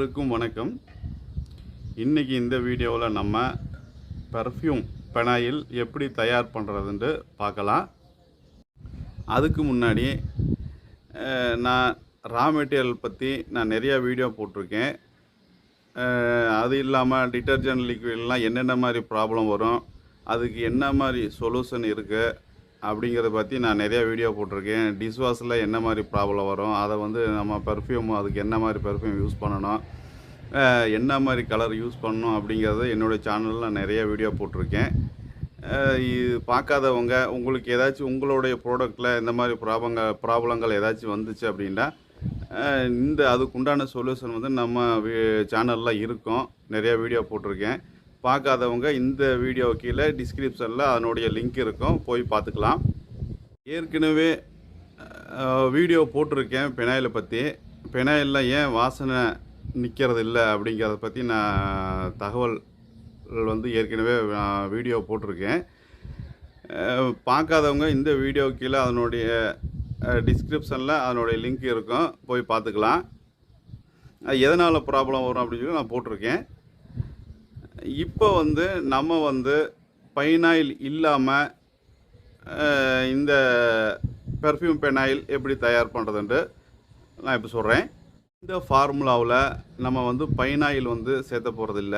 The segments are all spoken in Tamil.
அனைவருக்கும் வணக்கம். இன்றைக்கி இந்த வீடியோவில் நம்ம பர்ஃப்யூம் பெனாயில் எப்படி தயார் பண்ணுறதுன்ட்டு பார்க்கலாம். அதுக்கு முன்னாடி நான் ரா மெட்டீரியல் பற்றி நான் நிறையா வீடியோ போட்டிருக்கேன். அது இல்லாமல் டிட்டர்ஜென்ட் லிக்விட்லாம் என்னென்ன மாதிரி ப்ராப்ளம் வரும், அதுக்கு என்ன மாதிரி சொல்யூஷன் இருக்குது அப்படிங்கிறத பற்றி நான் நிறையா வீடியோ போட்டிருக்கேன். டிஷ்வாஷில் என்ன மாதிரி ப்ராப்ளம் வரும், அதை நம்ம பர்ஃப்யூம் அதுக்கு என்ன மாதிரி பர்ஃப்யூம் யூஸ் பண்ணணும், என்ன மாதிரி கலர் யூஸ் பண்ணணும் அப்படிங்கிறத என்னுடைய சேனலில் நான் நிறைய வீடியோ போட்டிருக்கேன். இது பார்க்காதவங்க, உங்களுக்கு ஏதாச்சும் உங்களுடைய ப்ராடக்டில் இந்த மாதிரி ப்ராப்ளங்கள் ஏதாச்சும் வந்துச்சு அப்படின்னா அதுக்குண்டான சொல்யூஷன் நம்ம சேனலில் இருக்கும். நிறையா வீடியோ போட்டிருக்கேன். பார்க்காதவங்க இந்த வீடியோ கீழே டிஸ்கிரிப்ஷனில் அதனுடைய லிங்க் இருக்கும், போய் பார்த்துக்கலாம். ஏற்கனவே வீடியோ போட்டிருக்கேன் பெனாயிலை பற்றி. பெனாயிலில் ஏன் வாசனை நிற்கிறது இல்லை அப்படிங்கிறத பற்றி நான் தகவல் ஏற்கனவே வீடியோ போட்டிருக்கேன். பார்க்காதவங்க இந்த வீடியோ கீழே அதனுடைய டிஸ்கிரிப்ஷனில் அதனுடைய லிங்க் இருக்கும், போய் பார்த்துக்கலாம். எதனால் ப்ராப்ளம் வரும் அப்படின்னு சொல்லி நான் போட்டிருக்கேன். இப்போ நம்ம பைனாயில் இல்லாமல் இந்த பெர்ஃப்யூம் பெனாயில் எப்படி தயார் பண்ணுறதுன்ட்டு நான் இப்போ சொல்கிறேன். இந்த ஃபார்முலாவில் நம்ம பைனாயில் சேர்த்த போகிறதில்ல.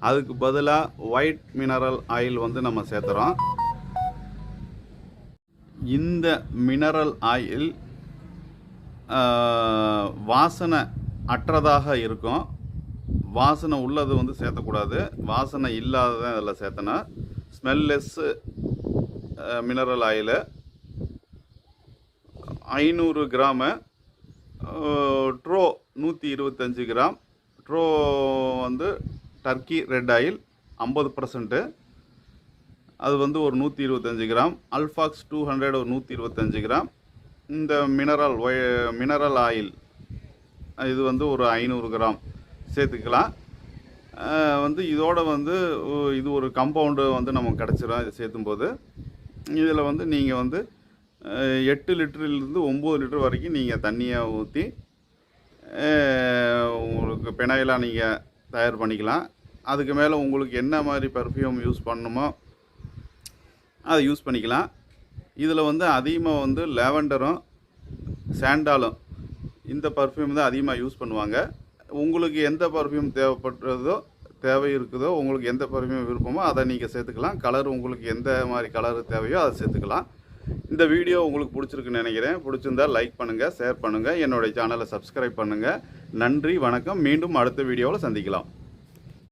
அதுக்கு பதிலாக ஒயிட் மினரல் ஆயில் நம்ம சேர்த்துறோம். இந்த மினரல் ஆயில் வாசனை அற்றதாக இருக்கும். வாசனை உள்ளது சேர்த்தக்கூடாது. வாசனை இல்லாததான் அதில் சேர்த்தணும். Smellless mineral oil 500 gram. TRO 125 gram. TRO Turkey red oil 50%. அது ஒரு 125 கிராம். அல்ஃபாக்ஸ் 200 ஒரு 125 கிராம். இந்த மினரல் ஆயில் இது ஒரு 500 கிராம் சேர்த்துக்கலாம். இதோட இது ஒரு கம்பவுண்டு நமக்கு கிடச்சிரும். இது சேர்த்தும்போது இதில் நீங்கள் 8 லிட்டரிலிருந்து 9 லிட்டர் வரைக்கும் நீங்கள் தண்ணியை ஊற்றி உங்களுக்கு பெனாயிலாக நீங்கள் தயார் பண்ணிக்கலாம். அதுக்கு மேலே உங்களுக்கு என்ன மாதிரி பர்ஃப்யூம் யூஸ் பண்ணணுமோ அதை யூஸ் பண்ணிக்கலாம். இதில் அதிகமாக லாவெண்டரும் சாண்டாலும் இந்த பர்ஃப்யூம் தான் அதிகமாக யூஸ் பண்ணுவாங்க. உங்களுக்கு எந்த பர்ஃப்யூம் தேவை இருக்குதோ, உங்களுக்கு எந்த பர்ஃப்யூம் விருப்பமோ அதை நீங்கள் சேர்த்துக்கலாம். கலர் உங்களுக்கு எந்த மாதிரி கலர் தேவையோ அதை சேர்த்துக்கலாம். இந்த வீடியோ உங்களுக்கு பிடிச்சிருக்குன்னு நினைக்கிறேன். பிடிச்சிருந்தால் லைக் பண்ணுங்கள், ஷேர் பண்ணுங்கள், என்னுடைய சேனலை சப்ஸ்கிரைப் பண்ணுங்கள். நன்றி, வணக்கம். மீண்டும் அடுத்த வீடியோவில் சந்திக்கலாம்.